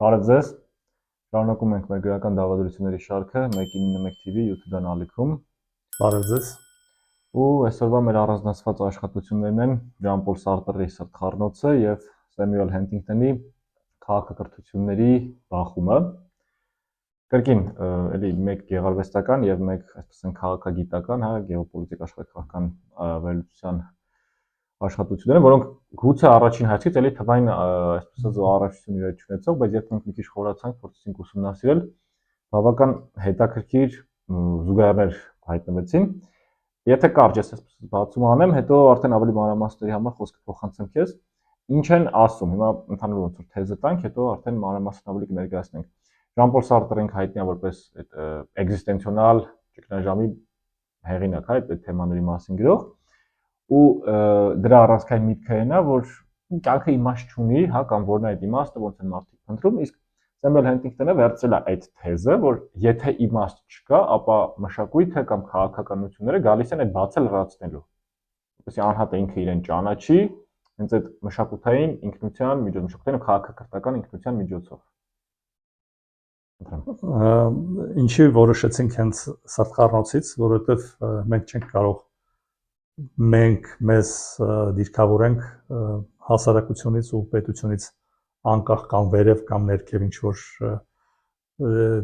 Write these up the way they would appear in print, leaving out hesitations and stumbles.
Բարև ձեզ։ Շարունակում ենք մեր գրական դավադրությունների շարքը 191 TV YouTube անալիքում։ Բարև ձեզ։ Ու այսօրվա մեր առանձնացված աշխատություններն են Ժան-Պոլ Սարտրի Սրտխառնոցը եւ Սեմյուել Հենթինգտոնի Քաղաքակրթությունների բախումը։ Կրկին, էլի մեկ գեղարվեստական եւ մեկ, այսպես են, քաղաքագիտական, գեոպոլիտիկ աշխարհական վերլուծության աշխատությունները, որոնք գուցե առաջին հայացքից էլի թվային, այսպես ասած, առողջություն իրար չունեցող, բայց երբ մենք մի քիչ խորացանք, փորձեցինք ուսումնասիրել, բավական հետաքրքիր զուգահեռներ հայտնվեցին։ Եթե կարճ ես այսպես բացում անեմ, հետո արդեն ավելի մանրամասների համար խոսքը փոխանցեմ քեզ։ Ինչ են ասում։ Հիմա ընդհանուր ոնց որ թեզը տանք, հետո արդեն մանրամասն ավելի կներկայացնենք։ Ժան-Պոլ Սարտրին հայտնի է որպես էգզիստենցիոնալ ճգնաժամի հեղինակ, այդ թեմաների մասին գրող, ու դրա առանցքային միտքը այն է, որ կյանքը իմաստ չունի, կամ որն է այդ իմաստը, ոնց են մարդիկ փնտրում, իսկ Սեմյուել Հենթինգտոնը վերցրել է այդ թեզը, որ եթե իմաստ չկա, ապա մշակույթը կամ քաղաքականությունները գալիս են այդ բացը լրացնելու։ Որպեսզի անհատը ինքը իրեն ճանաչի, հենց այդ մշակութային ինքնության միջոցով, մշակութային ու քաղաքակրթական ինքնության միջոցով։ Ինչի որոշեցինք հենց Սրտխառնոցից, որովհետև մենք չենք կարող մենք մեզ դիրքավորենք հասարակությունից ու պետությունից անկախ կամ վերև կամ ներքև ինչ որ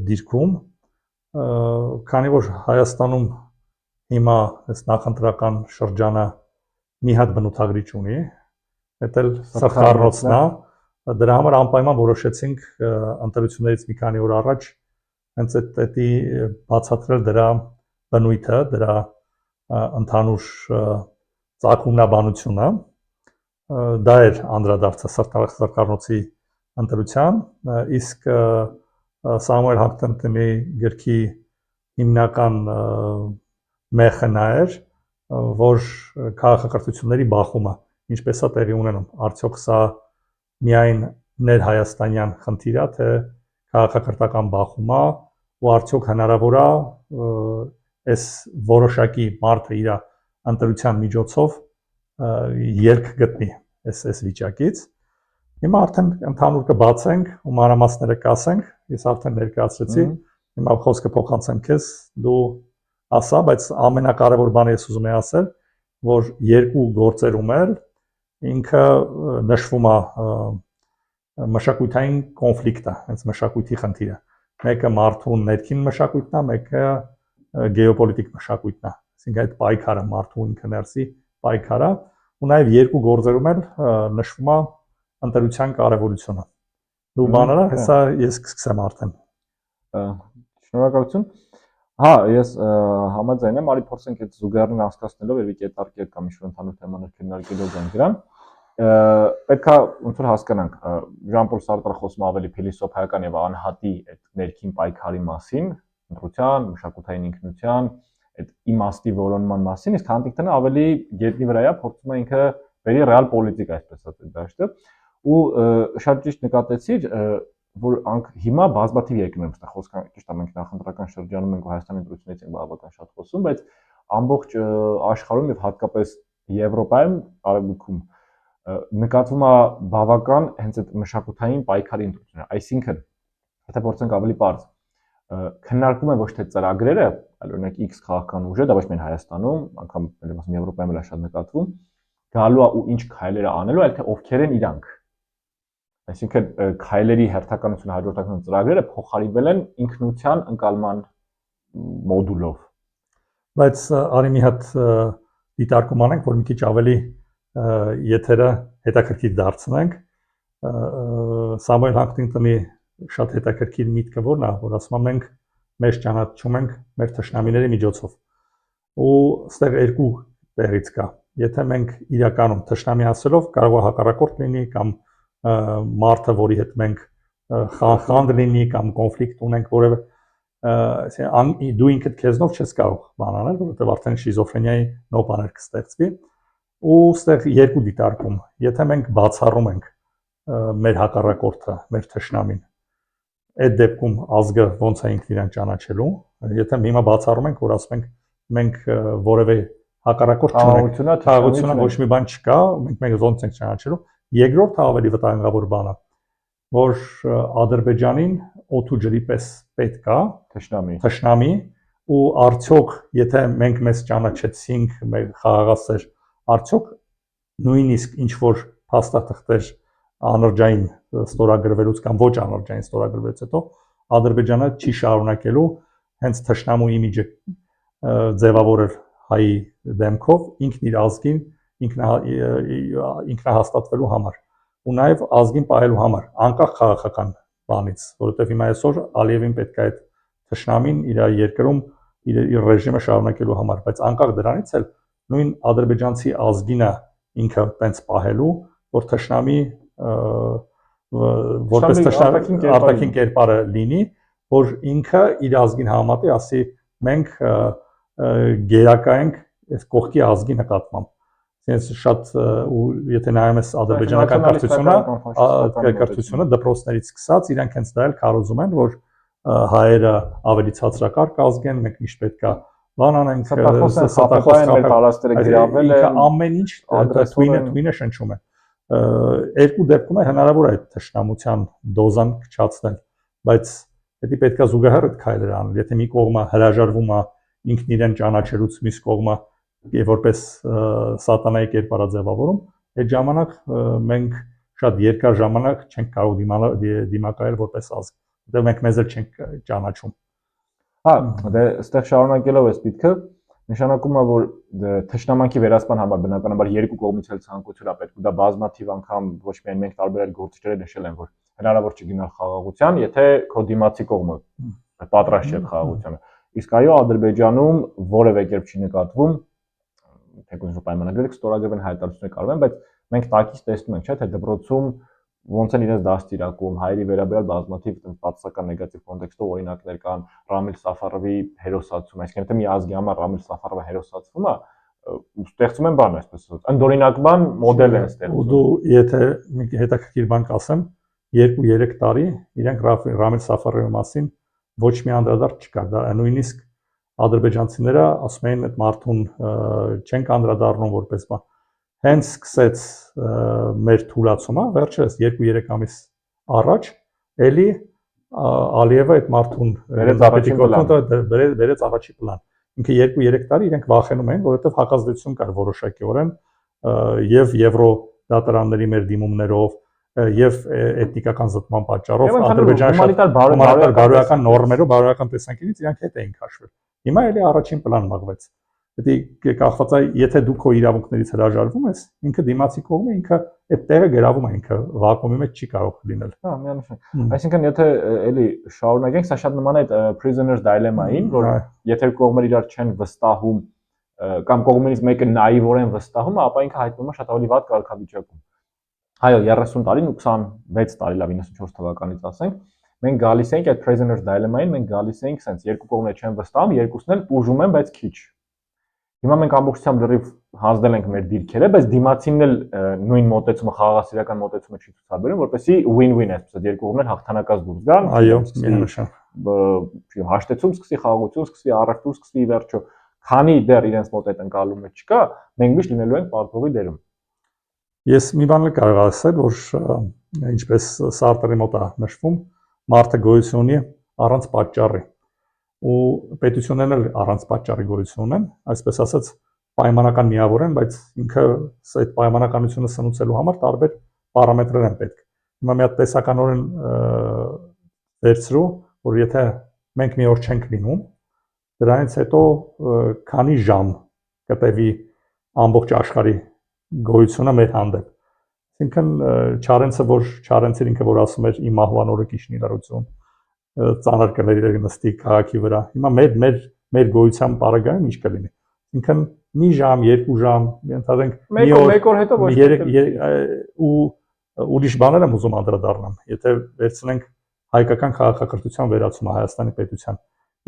դիրքում, քանի որ Հայաստանում հիմա այս նախընտրական շրջանը մի հատ բնութագրիչ ունի, դա էլ Սրտխառնոցն է, դրա համար անպայման որոշեցինք ընտրություններից մի քանի օր առաջ հենց այդտեղի բացատրել դրա բնույթը, դրա ընդհանուր ծագումնաբանությունը, դա էր անդրադարձը Սրտխառնոցի ընտրության, իսկ Սամուել Հենթինգտոնի գրքի հիմնական մեխը նա էր, որ քաղաքակրթությունների բախումը ինչպես է տեղի ունենում, արդյոք սա միայն ներհայաստանյան խնդիր է, թե քաղաքակրթական բախում է, ու արդյոք հնարավոր է այս որոշակի մարդը իր ընտրության միջոցով ելք գտնի այս վիճակից։ Հիմա արդեն ընդհանուր կբացենք ու մանրամասները կասենք, ես արդեն ներկայացրեցի, հիմա խոսքը փոխանցեմ քեզ, դու ասա, բայց ամենակարևոր բանը ես ուզում եմ ասել, որ երկու գործերում էլ ինքը նշվում է մշակութային կոնֆլիկտը, հենց մշակույթի խնդիրը։ Մեկը մարդու ներքին մշակույթն է, մեկը գեոպոլիտիկ մշակույթն է, այսինքն այդ պայքարը, մարդու ինքը ներսի պայքարը, ու նաև երկու գործերում էլ նշվում է ընտրության կարևորությունը։ Դու բաները, հեսա ես կսկսեմ արդեն։ Շնորհակալություն։ Ես համաձայն եմ, արի փորձենք այդ զուգահեռն անցկացնելով երևի կետարկել կամ ինչ-որ ընդհանուր թեմաներ քննարկելով գանք դրան։ Պետք է ոնց որ հասկանանք, Ժան-Պոլ Սարտրը խոսում է ավելի փիլիսոփայական եւ անհատի այդ ներքին պայքարի մասին, ընտրության, մշակութային ինքնության, այդ իմաստի որոնման մասին, իսկ Հենթինգտոնը ավելի գետնի վրա է, փորձում է ինքը բերի ռեալ պոլիտիկա, այսպես ասած, դաշտը, ու շատ ճիշտ նկատեցիր, որ հիմա բազմաթիվ երկրներում ստա խոսքը, ճիշտ է, մենք նախընտրական շրջանում ենք ու Հայաստանի ընտրությունից ենք բավական շատ խոսում, բայց ամբողջ աշխարհում եւ հատկապես Եվրոպայում, Արևմուտքում նկատվում է բավական հենց այդ մշակութային պայքարի ընտրությունները, այսինքն, եթե փորձենք ավելի պարզ, քննարկում են ոչ թե ծրագրերը, այլ օրինակ X քաղաքական ուժը, դա ոչ միայն Հայաստանում, անգամ Եվրոպայում էլ շատ նկատվում, գալու է ու ինչ քայլեր է անելու, այլ թե ովքեր են իրանք։ Այսինքն քայլերի հերթականությունը հաջորդական ծրագրերը փոխարինվել են ինքնության ընկալման մոդուլով։ Բայց արի մի հատ դիտարկում անենք, որ մի քիչ ավելի եթերը հետաքրքիր դարձնենք։ Սամուել Հենթինգտոնի շատ հետաքրքիր միտքը որն է, որ ասում է մենք մեզ ճանաչում ենք մեր թշնամիների միջոցով։ Ու այստեղ երկու տեղից կա։ Եթե մենք իրականում թշնամի ասելով կարող է հակառակորդ լինի կամ մարդը, որի հետ մենք խանդր լինի կամ կոնֆլիկտ ունենք, որևէ դու ինքդ քեզնով չես կարող բան անել, որովհետև արդեն շիզոֆրենիայի նոր բաներ կստեղծվի։ Ու այստեղ երկու դիտարկում։ Եթե մենք բացառում ենք մեր հակառակորդը, մեր թշնամին, այդ դեպքում ազգը ոնց է ինքն իրեն ճանաչելու, եթե հիմա բացառում ենք, որ ասում ենք մենք որևէ հակառակորդ չունենք, թաղությունը ոչ մի բան չկա, մենք ոնց ենք ճանաչելու։ Երկրորդը ավելի վտանգավոր բանը, որ Ադրբեջանին օդու ջրի պես պետք է թշնամի ու արդյոք եթե մենք մեզ ճանաչեցինք մեր խաղաղասեր արդյոք նույնիսկ ինչ որ փաստաթղթեր անրջային ստորագրվելուց կամ ոչ անրջային ստորագրվելուց հետո Ադրբեջանը չի շարունակելու հենց թշնամու իմիջը ձևավորել հայի դեմքով ինքն իր ազգին ինքնահաստատվելու համար ու նաև ազգին պահելու համար անկախ քաղաքական բանից որովհետև հիմա այսօր Ալիևին պետք է այդ թշնամին իր երկրում իր ռեժիմը շարունակելու համար բայց անկախ դրանից էլ նույն ադրբեջանցի ազգինը ինքը տենց պահելու որ թշնամի որպես թշնամի արտաքին կերպարը լինի որ ինքը իր ազգին համատի ասի մենք գերակա ենք այս կողքի ազգի նկատմամբ Այսինքն շատ ու եթե նայում ես ադրբեջանական կրթությունը դպրոցներից սկսած իրանք հենց դա էլ քարոզում են որ հայերը ավելի ցածրակարգ ազգ են մենք միշտ պետքա բան անենք ամեն ինչ թույնը շնչում է երկու դեպքում է հնարավոր է թշնամության դոզան քչացնել բայց դա պետքա զուգահեռ այդ քայլեր անել եթե մի կողմը հրաժարվում է ինքն իրեն ճանաչելուց մյուս կողմը որպես սատանայի կերպարաձևավորում այդ ժամանակ մենք շատ երկար ժամանակ չենք կարող դիմակայել որպես ազգ որտեղ մենք մեզ էլ չենք ճանաչում հա դե այստեղ շարունակելով այս միտքը նշանակում է որ թշնամանքի վերահսկման համար բնականաբար երկու կողմից էլ ցանկություն է պետք ու դա բազմաթիվ անգամ ոչ միայն մենք տարբեր այլ գործիչները նշել են որ հնարավոր չի գնալ խաղաղության եթե քո դիմացի կողմը պատրաստ չէ խաղաղությանը իսկ այո Ադրբեջանում որևէ կերպ չի նկատվում թեկուզ պայմանագրեր ստորագրվեն հայտարարություններ կարվեն բայց մենք տակից տեսնում ենք չէ թե դպրոցում ոնց են իրենց դաստիարակում հայերի վերաբերյալ բազմաթիվ պատասական նեգատիվ կոնտեքստով օրինակներ կան Ռամիլ Սաֆարովի հերոսացում այսինքն եթե մի ազգի համար Ռամիլ Սաֆարովը հերոսացվում է ու ստեղծում են բան այսպես ասած ընդօրինակման մոդել են ստեղծում ու դու եթե հետաքրքիր բան կասեմ 2-3 տարի իրենք Ռամիլ Սաֆարովի մասին ոչ մի անդրադարձ չկար դա նույնիսկ ադրբեջանցիները ասում էին այդ մարդուն չենք անդրադառնում որպես բան հենց սկսեց մեր թուլացումը վերջերս 2-3 ամիս առաջ էլի Ալիևը այդ մարդուն վերեց առաջի պլան ինքը 2-3 տարի իրենք վախենում էին որովհետև հակազդեցություն կար որոշակիորեն եւ եվրո դատարանների մեր դիմումներով եւ էթնիկական զտման պատճառով Ադրբեջանի բարոյական նորմերով բարոյական տեսանկյունից իրանք հետ էին քաշվել հիմա էլի առաջին պլան մղվեց դա կախված է եթե դու քո իրավունքներից հրաժարվում ես ինքը դիմացի կողմը ինքը այդ տեղը գրավում է ինքը վակուումի մեջ չի կարող լինել հա միանշանակ այսինքն եթե էլի շարունակենք սա շատ նման է այդ prisoners dilemma-ին որ եթե կողմերը իրար չեն վստահում կամ կողմերից մեկը նաիվորեն վստահում ապա ինքը հայտնվում է շատ ավելի վատ կարգավիճակում այո 30 տարին ու 26 տարի լավ 94 թվականից ասենք մենք գալիս ենք այդ prisoners dilemma-ին մենք գալիս ենք sense երկու կողմերը չեն վստահում երկուսն էլ ուժում են բայց քիչ Հիմա մենք ամբողջությամբ լրիվ հանձնել ենք մեր դիրքերը, բայց դիմացինն էլ նույն մոտեցումը, խաղաղասիրական մոտեցումը չի ցուցաբերում, որպեսզի win-win այսպես երկու կողմեր հաղթանակած դուրս գան։ Այո, միանշանակ։ Հաշտեցում սկսի խաղաղություն, սկսի առևտուր, սկսի վերջո։ Քանի դեռ իրենց մոտ այդ ընկալումը չկա, մենք միշտ լինելու ենք պարտվողի դերում։ Ես մի բան կարող ասել, որ ինչպես Սարտերի մոտ է նշվում, մարդը գոյություն ունի առանց պատճառի։ ու պետություններն էլ առանց պատճառի գոյություն ունեն, այսպես ասած պայմանական միավոր են, բայց ինքը այդ պայմանականությունը սնուցելու համար տարբեր պարամետրեր են պետք։ Հիմա մի հատ տեսականորեն վերցրու, որ եթե մենք մի օր չենք լինում, դրանից հետո քանի ժամ կտևի ամբողջ աշխարհի գոյությունը մեր հանդեպ։ Այսինքն Չարենցը որ Չարենցը ինքը որ ասում էր իմ մահվան օրը կիշն իրարություն ծանր կներ նստի քաղաքի վրա։ Հիմա մեր գոյության պարագայում ինչ կլինի։ Ինքն մի ժամ, երկու ժամ, ենթադրենք մեկ օր հետո ոչ ու ուրիշ բաներ եմ ուզում անդրադառնամ։ Եթե վերցնենք հայկական քաղաքակրթության վերացումը Հայաստանի պետության,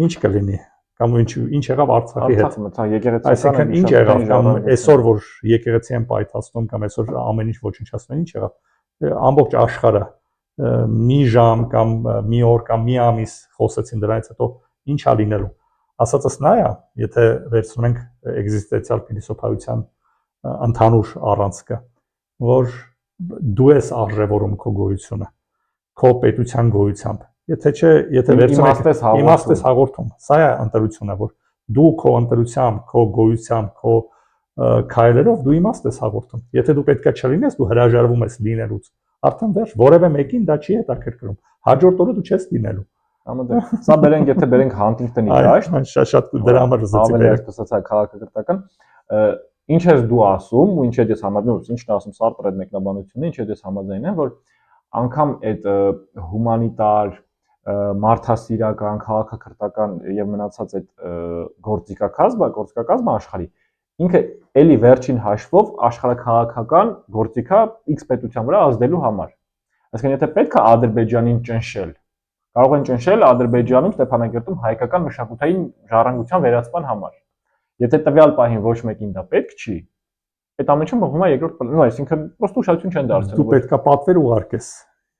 ինչ կլինի կամ ինչ եղավ Արցախի հետ։ Այսինքն ինչ եղավ կամ այսօր որ եկեղեցի են պայթացնում կամ այսօր ամեն ինչ ոչնչացնում ինչ եղավ։ Ամբողջ աշխարհը մի ժամ կամ մի օր կամ մի ամիս խոսեցին դրանից հետո ինչ է լինելու ասածս նա է եթե վերցնում ենք էգզիստենցիալ փիլիսոփայության ընդհանուր առանցքը որ դու ես արժևորում քո գոյությունը քո պետության գոյությամբ։ Եթե չէ, եթե վերցնեք իմաստ ես հաղորդում, սա է ընտրությունը, որ դու քո ընտրությամբ, քո գոյությամբ, քո քայլերով դու իմաստ ես հաղորդում։ Եթե դու պետքա չլինես, դու հրաժարվում ես լինելուց։ Արդեն վերջ, որևէ մեկին դա չի հետաքրքրում։ Հաջորդ օրը դու չես լինելու։ Սա բերենք, եթե բերենք Huntington-ի դաշտ, շատ դրա համար զծի ավելի այսպես քաղաքակրթական, ինչ ես դու ասում, ու ինչ ես համաձայն, ինչն ասում Սարտր այդ մեկնաբանությունը, ինչ ես համաձայն եմ, որ անգամ այդ հումանիտար, մարդասիրական, քաղաքակրթական եւ մնացած այդ գործիքակազմը աշխարհի ինքը էլի վերջին հաշվով աշխարհակաղակական գործիքա X պետության վրա ազդելու համար։ Այսինքն եթե պետք է Ադրբեջանին ճնշել, կարող են ճնշել Ադրբեջանում, Ստեփանակերտում հայկական մշակութային ժառանգության վերացման համար։ Եթե տվյալ պահին ոչ մեկին դա պետք չի, այդ ամենը մղվում է երկրորդ պլան, այսինքն պրոստը ուշադրություն չեն դարձնում։ Դու պետքա պատվեր ուղարկես։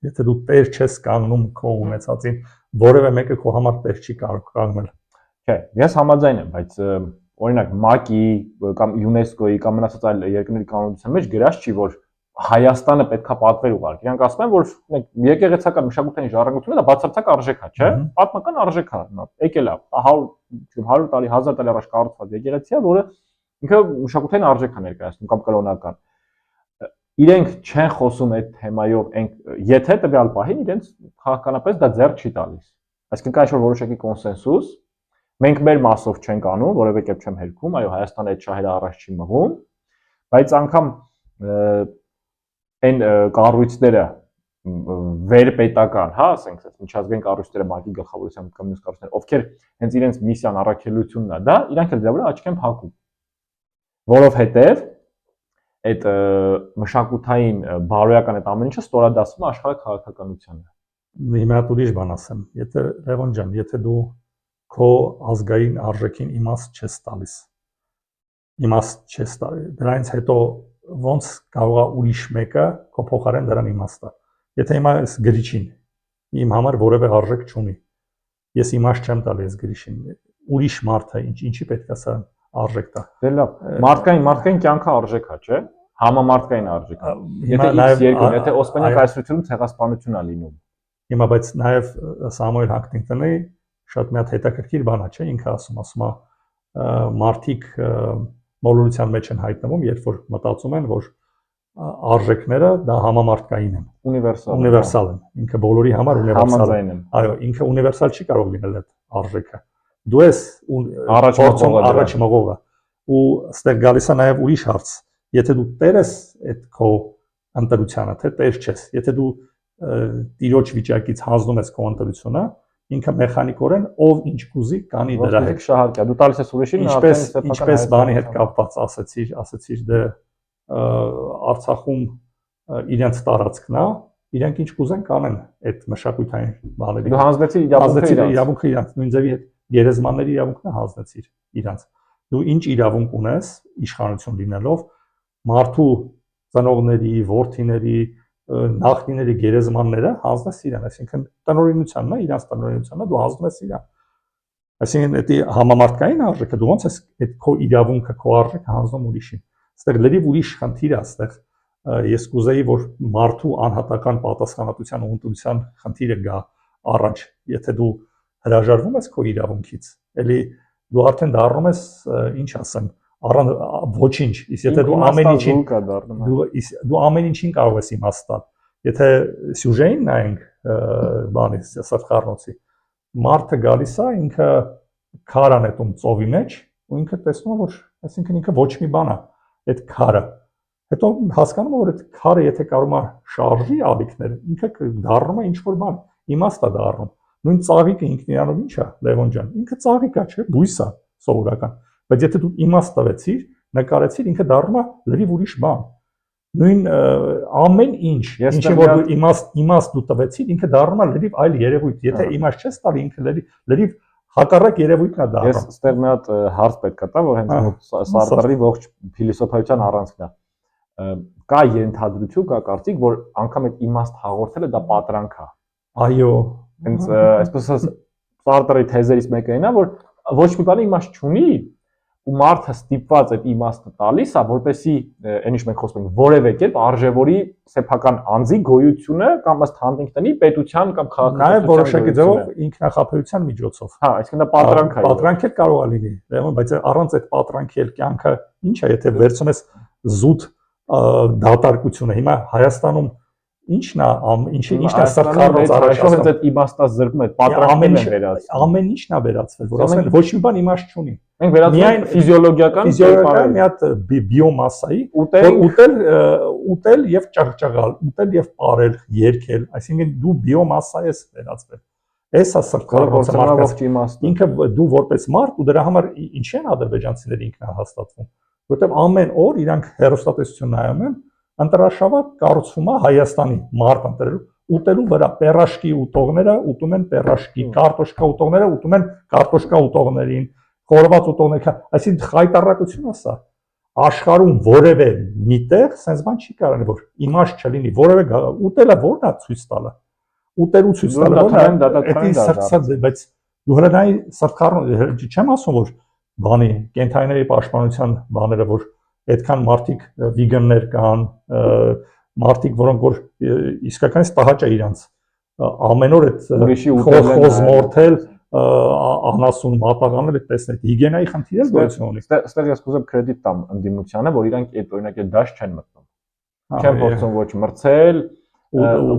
Եթե դու տեր չես կանգնում քո ունեցածին, որևէ մեկը քո համար տեր չի կարող կանգնել։ Չէ, ես համաձայն եմ, բայց օրինակ ՄԱԿ-ի կամ ՅՈՒՆԵՍԿՕ-ի կամ մնացած այլ երկրների կանոնության մեջ գրած չի, որ Հայաստանը պետքա պատվեր ուղարկի։ Իրանք ասում են, որ եկեղեցական մշակութային ժառանգությունը դա բացարձակ արժեք է, չէ՞։ Պատմական արժեք է, եկել է 100 տարի, 1000 տարի առաջ կառուցված եկեղեցի է, որը ինքը մշակութային արժեք է ներկայացնում կամ կրոնական։ Իրենք չեն խոսում այդ թեմայով, եթե տվյալ պահին իրենց քաղաքականապես դա ձեռք չի տալիս։ Այսինքն կա ինչ-որ որոշակի կոնսենսուս, մենք մեր մասով չենք անում, որևէ կերպ չեմ հերքում, այո, Հայաստանը այդ շահերը առաջ չի մղում, բայց անգամ այն կառույցները վերպետական, հա, ասենք, միջազգային կառույցները ՄԱԿ-ի գլխավորությամբ կամ մյուս կառույցները, ովքեր հենց իրենց միսիան, առաքելությունն է դա, իրանք էլ դրա վրա աչք են փակում։ Որովհետև այդ մշակութային բարոյական այդ ամեն ինչը ստորադասվում է աշխարհակաղակականությանը։ Հիմա ուրիշ բան ասեմ, եթե Լևոն ջան, եթե դու քո ազգային արժեքին իմաստ չես տալիս, դրանից հետո ոնց կարող է ուրիշ մեկը քո փոխարեն դրան իմաստ տալ։ Եթե հիմա այս գրիչին իմ համար որևէ արժեք չունի, ես իմաստ չեմ տալի այս գրիչին, ուրիշ մարդը ինչի պետք է սա արժեք տա։ Դե լավ, մարդկային կյանքը արժեք է, չէ՞։ Համամարտկային արժեք է։ Եթե Օսմանյան կայսրությունում ցեղասպանություն է լինում։ Հիմա բայց նաև Սամուել Հանթինգտոնի շատ մի հատ հետաքրքիր բան է, չէ՞, ինքը ասում է մարդիկ մոլորության մեջ են հայտնվում, երբ որ մտածում են, որ արժեքները դա համամարտկային են, ունիվերսալ են, ինքը բոլորի համար ունիվերսալ է։ Այո, ինքը ունիվերսալ չի կարող լինել այդ արժեքը։ Դու ես առաջ մղողը, ու այստեղ գալիս է նաև ուրիշ հարց։ Եթե դու տեր ես այդ քո ընտրությանը, թե տեր չես, եթե դու տիրոջ վիճակից հանձնում ես քո ընտրությունը, ինքը մեխանիկորեն ով ինչ կուզի կանի դրա հետ շահարկա։ Դու տալիս ես ուրիշին, ինչպես բանի հետ կապված ասեցիր դե Արցախում իրենց տարածքն է, իրենք ինչ կուզեն կանեն այդ մշակութային բաների։ Դու հանձնեցիր իրավունքը իրանց, նույն ձևի հետ գերեզմանների իրավունքն է հանձնեցիր իրանց։ Դու ինչ իրավունք ունես իշխանություն լինելով մարդու ծնողների, որդիների, նախնիների գերեզմանները հանձնես իրան, այսինքն տնօրինությանն է, իրանց տնօրինությանն է, դու հանձնում ես իրան։ Այսինքն դա համամարտկային արժեքը, դու ոնց ես այդ քո իրավունքը, քո արժեքը հանձնում ուրիշին։ Այստեղ լրիվ ուրիշ խնդիր է, այստեղ ես կուզեի, որ մարդու անհատական պատասխանատվության ու ընտրության խնդիրը գա առաջ, եթե դու հրաժարվում ես քո իրավունքից, էլի դու արդեն դառնում ես, ինչ ասեմ, առանց ոչինչ, իսկ եթե դու ամեն ինչին կարող ես իմաստ տալ։ Եթե սյուժեին նայենք բանի Սարխառնոցի, մարդը գալիս է, ինքը քար է նետում ծովի մեջ, ու ինքը տեսնում է, որ այսինքն ինքը ոչ մի բան է, այդ քարը։ Հետո հասկանում է, որ այդ քարը եթե կարող է շարժի ալիքները, ինքը դառնում է ինչ-որ բան, իմաստ է դառնում։ Նույն ծաղիկը ինքն իրանով ինչ է, Լևոն ջան, ինքը ծաղիկ է, չէ՞, բույս է սովորական։ Բայց եթե դու իմաստ տվեցիր, նկարեցիր, ինքը դառնում է լրիվ ուրիշ բան։ Նույն ամեն ինչ, ինչի որ դու իմաստ դու տվեցիր, ինքը դառնում է լրիվ այլ երևույթ։ Եթե իմաստ չես տալի, ինքը լրիվ հակառակ երևույթն է դառնում։ Ես այստեղ մի հատ հարց պետք է տա, որ հենց Սարտերի ողջ փիլիսոփայության առանցքն է։ Կա ենթադրություն, կա կարծիք, որ անգամ այդ իմաստ հաղորդելը դա պատրանք է։ Այո, հենց այսպես Սարտերի թեզերից մեկը այն է, որ ոչ մի բան իմաստ չունի, ու մարդը ստիպված այդ իմաստը տալիս է, որպեսզի այն ինչ մենք խոսում ենք, որևէ կերպ արժևորի սեփական անձի գոյությունը կամ ըստ Հանտինգտոնի պետության կամ Նաև որոշակի ձևով ինքնախապեյության միջոցով։ Հա, այսինքն դա պատրանք է։ Պատրանք էլ կարող է լինի, բայց առանց այդ պատրանքի էլ կյանքը ինչ է, եթե վերցում ես զուտ դատարկությունը։ Հիմա Հայաստանում ինչն է սրտխառնոց առաջով հենց այդ իմաստազրկում է, պատրանքն է վերացվում։ Ամեն ինչն է վերացվել, որ ասեն ոչ մի բան իմաստ չունի։ Մենք վերացնում ենք ֆիզիոլոգիական մի հատ բիոմասայի, որ ուտել եւ ճղճղալ, ուտել եւ ապարել, երգել, այսինքն դու բիոմասա ես վերածվել։ Էս է սրտխառնոցը մարդկանց։ Ինքը դու որպես մարդ ու դրա համար ինչի են ադրբեջանցիները ինքնահաստատվում, որովհետեւ ամեն օր իրանք հերոստատեսություն նայում են, ընտրաշավը կառուցվում է Հայաստանի մարդ ընտրելու ուտելու վրա, պերաշկի ուտողները ուտում են պերաշկի, կարտոշկա ուտողները ուտում են կարտոշկա ուտողներին, խորոված ուտողները, այսինքն խայտարակությունը սա աշխարհում որևէ միտեղ sense բան չի կարելի որ իմաստ չլինի, որևէ ուտելը որն է ցույց տալը, ուտելու ցույց տալը որն է, բայց դու հրանայի սրտխառն չեմ ասում որ բանի կենթայիների պաշտպանության բաները որ այդքան մարդիկ վիգաններ կան, մարդիկ, որոնք որ իսկականից տհաճ է իրանց ամեն օր այդ խոզմորթել, անասուն մատաղանել այդ տեսնել, հիգիենայի խնդիր էլ գոյություն ունի։ Այստեղ ես կուզեմ կրեդիտ տամ ընդդիմությանը, որ իրանք այդ օրինակ այդ դաշ չեն մտնում։ Չեն փորձում ոչ մրցել,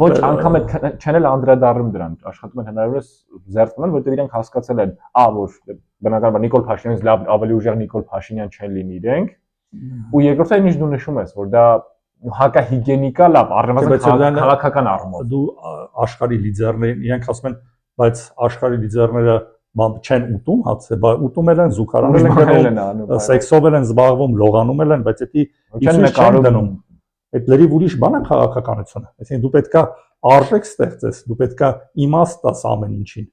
ոչ անգամ չեն էլ անդրադառնում դրան, աշխատում են հնարավորինս զերծ մնալ, որովհետև իրանք հասկացել են, որ բնականաբար Նիկոլ Փաշինյանից լավ ավելի ուժեղ Նիկոլ Փաշինյան չեն լինի իրենք։ Ու երկրորդը ինչ դու նշում ես, որ դա հակահիգիենիկա լավ, առնվազն քաղաքական առումով։ Դու աշխարհի լիդերներին, իրենք ասում են, բայց աշխարհի լիդերները չեն ուտում հացը, ուտում են զուգարանել են, սեքսով են զբաղվում, լողանում են, բայց դա չեն նկարում։ Այդ լրիվ ուրիշ բան է քաղաքականությունը։ Այսինքն դու պետքա արժեք ստեղծես, դու պետքա իմաստ տաս ամեն ինչին։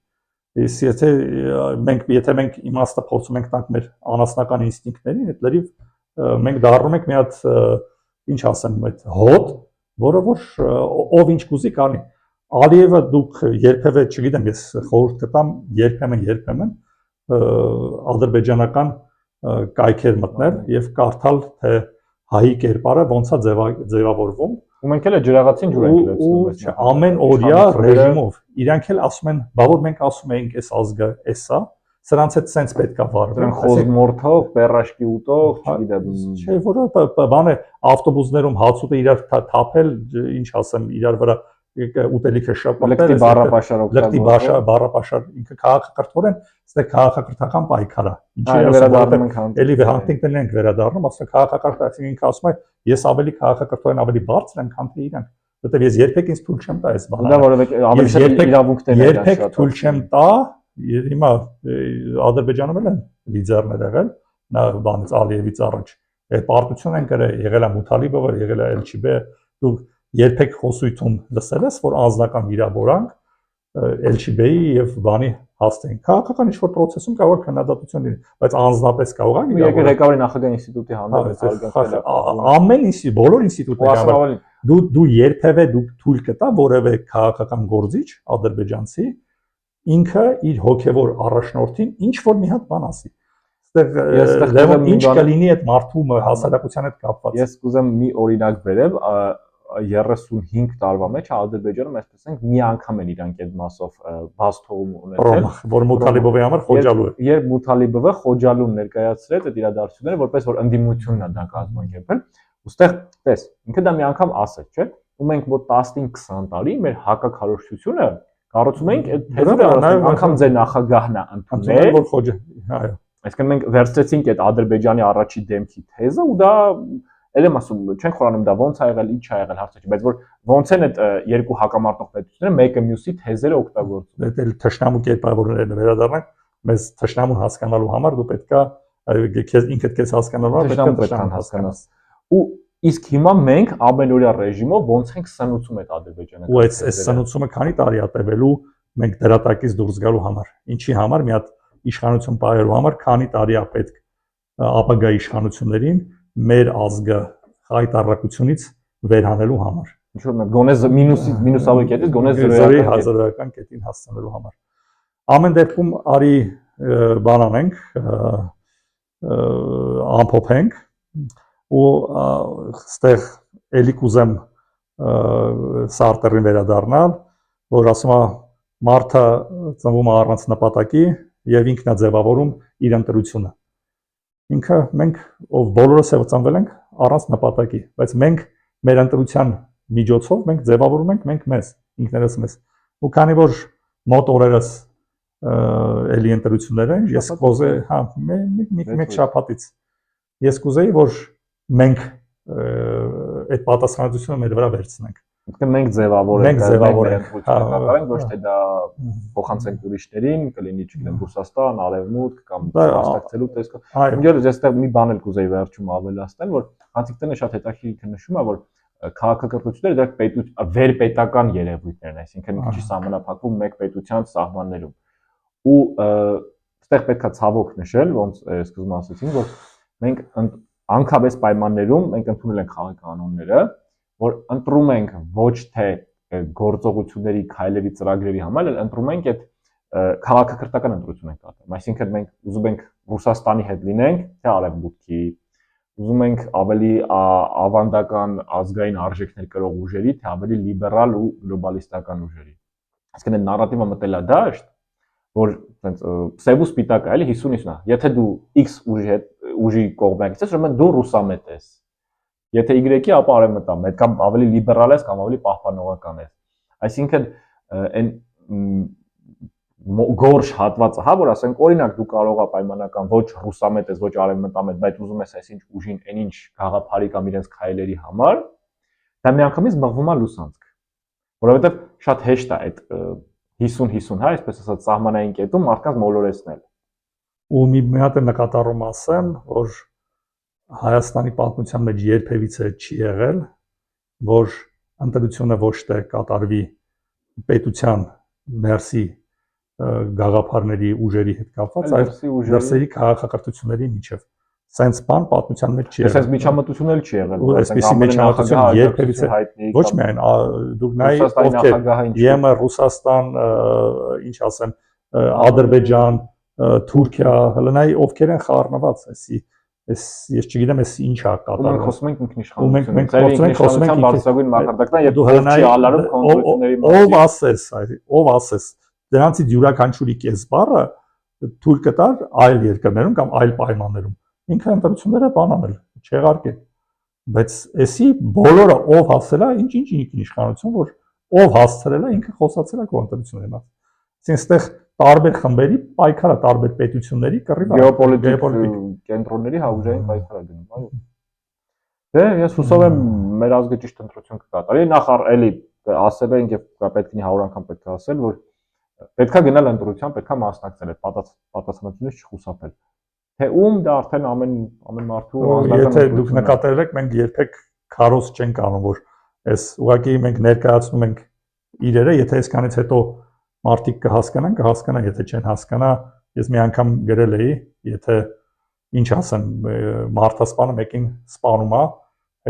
Եթե մենք իմաստը փորձում ենք տանք մեր անասնական ինստինկտներին, այդ լրիվ մենք դառնում ենք մի հատ ինչ ասեմ այդ հոտ, որը որ ով ինչ կուզի կանի։ Ալիևը դուք երբևէ, չգիտեմ, ես խորհուրդ կտամ երբեմն ադրբեջանական կայքեր մտնել եւ կարդալ թե հայի կերպարը ոնց է ձևավորվում։ Ու մենք էլ ջրաղացին ջուր ենք լցնում։ Ամեն օրյա ռեժիմով իրանք էլ ասում են, բա որ մենք ասում էինք այս ազգը էսա, սրանց հետ sense պետքա վարվեն։ Դրանք խոզմորթող, պերաշկի ուտող, չգիտեմ, չէ, որը բան է ավտոբուսներում հաց ուտը իրար թափել, ինչ ասեմ, իրար վրա ուտելիքը շապատել, լկտի բառապաշար, ինքը քաղաքակրթորեն, ստե քաղաքակրթական պայքար է։ Ինչի վերադառնում ենք էլի Հանտինգտոնին ենք վերադառնում, ասա քաղաքակրթացին ինքը ասում է, ես ավելի քաղաքակրթորեն ավելի բարձր եմ, քան թե իրանք, որտեղ ես երբեք ինձ թույլ չեմ տա այս բանը։ Դա որովհետեւ ավելի շատ իրավունքներ են երբեք թույլ չեմ տա, հիմա Ադրբեջանում են լիդերներ եղել, նա բանից Ալիևից առաջ, այդ պարտություն են գրել, եղել է Մութալիբովը, եղել է Էլչիբե, դու երբեք խոսույթում լսել ես, որ անձնական վիրավորանք Էլչիբեի եւ բանի հասցեն։ Քաղաքական ինչ-որ process-ում կարող է քննադատություն լինի, բայց անձնապես կարող է վիրավորել։ Ղեկավարի նախագահ ինստիտուտի հանդեպ ամեն ինստիտուտ, բոլոր ինստիտուտները դու երբևէ թույլ կտա որևէ քաղաքական գործիչ ադրբեջանցի ինքը իր հոգևոր առաջնորդին ինչ որ մի հատ բան ասի։ Այստեղ ինչ կլինի այդ մարդու հասարակության հետ կապված։ Ես կուզեմ մի օրինակ բերեմ 35 տարվա մեջ Ադրբեջանում այսպես ենք մի անգամ են իրանք այդ մասով բաց թողում ունեցել, որ Մութալիբովի համար խոջալու է։ Երբ Մութալիբովը խոջալուն ներկայացրեց այդ իրադարձությունները, որպես որ ընդդիմությունն է դա կազմակերպել, ուստեղ տես, ինքը դա մի անգամ ասեց, չէ՞։ Ու մենք մոտ 15-20 տարի մեր հակաքարոզչությունը կառուցում ենք այդ թեզերը, անգամ ձեր նախագահն է ընդունել, որ խոջը, այո։ Այսինքն մենք վերցրեցինք այդ Ադրբեջանի առաջի դեմքի թեզը ու դա էլ եմ ասում, չենք խորանում դա ոնց ա եղել, ինչ ա եղել, հարցը չի, բայց որ ոնց են այդ երկու հակամարտող պետությունները մեկը մյուսի թեզերը օգտագործում։ Դա էլ թշնամու կերպավորներն վերադառնանք, մեզ թշնամուն հասկանալու համար դու պետքա քեզ ինքդ քեզ հասկանալու համար պետքա հասկանաս։ Ու իսկ հիմա մենք ամենօրյա ռեժիմով ոնց ենք սնուցում այդ ադրբեջանական։ Ու այս սնուցումը քանի տարի ա տևելու մենք դրատակից դուրս գալու համար։ Ինչի համար մի հատ իշխանություն պահելու համար քանի տարի ա պետք ապագա իշխանություններին մեր ազգը խայտարակությունից վերհանելու համար։ Ինչ որ գոնե մինուսավոր կետից գոնե զրոյական կետին հասցնելու համար։ Ամեն դեպքում արի բան անենք, ամփոփենք ու ստեղ էլի կուզեմ Սարտերին վերադառնալ, որ ասում է մարդը ծնվում է առանց նպատակի եւ ինքն է ձևավորում իր ընտրությունը։ Ինքը մենք ով բոլորս էլ ծնվել ենք առանց նպատակի, բայց մենք մեր ընտրության միջոցով մենք ձևավորում ենք մենք մեզ, ինքներս մեզ։ Ու քանի որ մոտ օրերս էլի ընտրություններ են, ես կուզեի, հա, մեկ շաբաթից ես կուզեի, որ մենք այդ պատասխանատվությունը մեր վրա վերցնենք։ Այսինքն մենք ձևավորենք ձևավորենք, ոչ թե դա փոխանցենք ուրիշներին, կլինի, չգիտեմ, Ռուսաստան, Արևմուտք կամ հաստատելու տեսքով։ Ինձ ես այստեղ մի բան էլ կուզեի վերջում ավելացնել, որ Հացիկտյանը շատ հետաքրքիր նշում է, որ քաղաքակրթությունները դա վերպետական երևույթներ են, այսինքն մի քիչ սահմանափակվում մեկ պետության սահմաններում։ Ու այստեղ պետքա ցավոք նշել, ոնց սկզբում ասացին, որ մենք անկավես պայմաններում մենք ընդունել ենք խաղի կանոնները, որ ընտրում ենք ոչ թե գործողությունների, քայլերի, ծրագրերի համար, այլ ընտրում ենք այդ քաղաքակրթական ընտրություն ենք կատարում։ Այսինքն մենք ուզում ենք Ռուսաստանի հետ լինենք, թե Արևմուտքի, ուզում ենք ավելի ավանդական ազգային արժեքներ կրող ուժերի, թե ավելի լիբերալ ու գլոբալիստական ուժերի։ Այսինքն այդ նարատիվը մտել է դաշտ, որ այնց սև ու սպիտակ է, էլի 50-50-ա։ Եթե դու X ուժի կողմնակից ես, ուրեմն դու ռուսամետ ես։ Եթե Y-ի, ապա արևմտամետ կամ ավելի լիբերալ ես կամ ավելի պահպանողական ես։ Այսինքն այն գորշ հատվածը, հա, որ ասենք օրինակ դու կարող ես պայմանական ոչ ռուսամետ ես, ոչ արևմտամետ, բայց ուզում ես այսինչ ուժին այնինչ գաղափարի կամ իրենց քայլերի համար, դա միանգամից մղվում է լուսանցք։ Որովհետև շատ հեշտ է այդ 50-50, հա, այսպես ասած, սահմանային կետում մարդկանց մոլորեցնել։ Ու մի հատ նկատառում ասեմ, որ Հայաստանի պատմության մեջ երբևիցե չի եղել, որ ընտրությունը ոչ թե կատարվի պետության ներսի գաղափարների ուժերի հետ կապված, այլ դրսերի քաղաքակրթությունների միջև։ Սենց բան պատմության մեջ չի եղել։ Այսպես միջամտություն էլ չի եղել։ Ու այսպեսի միջամտություն երբևիցե ոչ միայն դուք նայ ովքեր ԵՄ, Ռուսաստան, ինչ ասեմ, Ադրբեջան, Թուրքիա, հլնայ ովքեր են խառնված, ես չգիտեմ, ես ինչ է կատարվում։ Մենք խոսում ենք ինքնիշխանություն։ Մենք խոսում ենք բարձրագույն մակարդակն, եւ դու չի ալարում կոնկրետների մասին։ Ով ասես, դրանցից յուրաքանչյուրի կես բառը թույլ կտար այլ երկրներում կամ այլ պայմաններում։ Ինքը ընտրությունները բանանել, չեղարկել։ Բայց էսի բոլորը ով հասել է, ինչ ինքնիշխանություն, որ ով հասցրել է, ինքը խոսացել է կոնտրությունների մաս։ Այսինքն այստեղ տարբեր խմբերի պայքարը, տարբեր պետությունների կռիվ գեոպոլիտիկ կենտրոնների հաղորդային պայքարը գնում, այո։ Դե ես հուսով եմ մեր ազգը ճիշտ ընտրություն կկատարի։ Նախ էլի ասել ենք եւ պետք է 100 անգամ պետք է ասել, որ պետքա գնալ ընտրության, պետքա մասնակցել, այդ պատասխանատվությունից չխուսափել։ Թե ում դա արդեն ամեն մարդու անձնական։ Եթե դուք նկատել եք, մենք երբեք քարոզ չենք անում, որ այս ուղղակի մենք ներկայացնում ենք իրերը, եթե այսքանից հետո մարդիկ կհասկանան, եթե չեն հասկանա, ես մի անգամ գրել էի, եթե ինչ ասեմ, մարդասպանը մեկին սպանում է,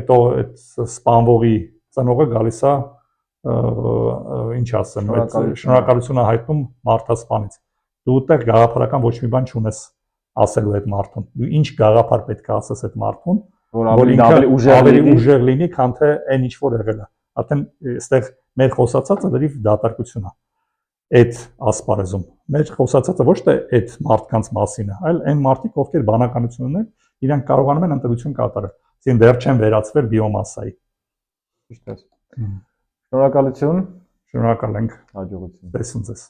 հետո այդ սպանվողի ծնողը գալիս է, ինչ ասեմ, այդ շնորհակալություն է հայտնում մարդասպանից։ Դու այդտեղ գաղափարական ոչ մի բան չունես ասելու այդ մարդուն։ Դու ինչ գաղափար պետք է ասես այդ մարդուն, որ ինքը ավելի ուժեղ լինի, քան թե այն ինչ որ եղել է։ Արդեն այստեղ մեր խոսածածը դրիվ դատարկություն է այդ ասպարեզում։ Մեր խոսածածը ոչ թե այդ մարդկանց մասին է, այլ այն մարդիկ, ովքեր բանականություն ունեն, իրանք կարողանում են ընտրություն կատարել։ Այսինքն դեռ չեն վերածվել բիոմասայի։ Ճիշտ է։ Շնորհակալություն։ Շնորհակալ ենք։ Հաջողություն։ Տեսնձեզ։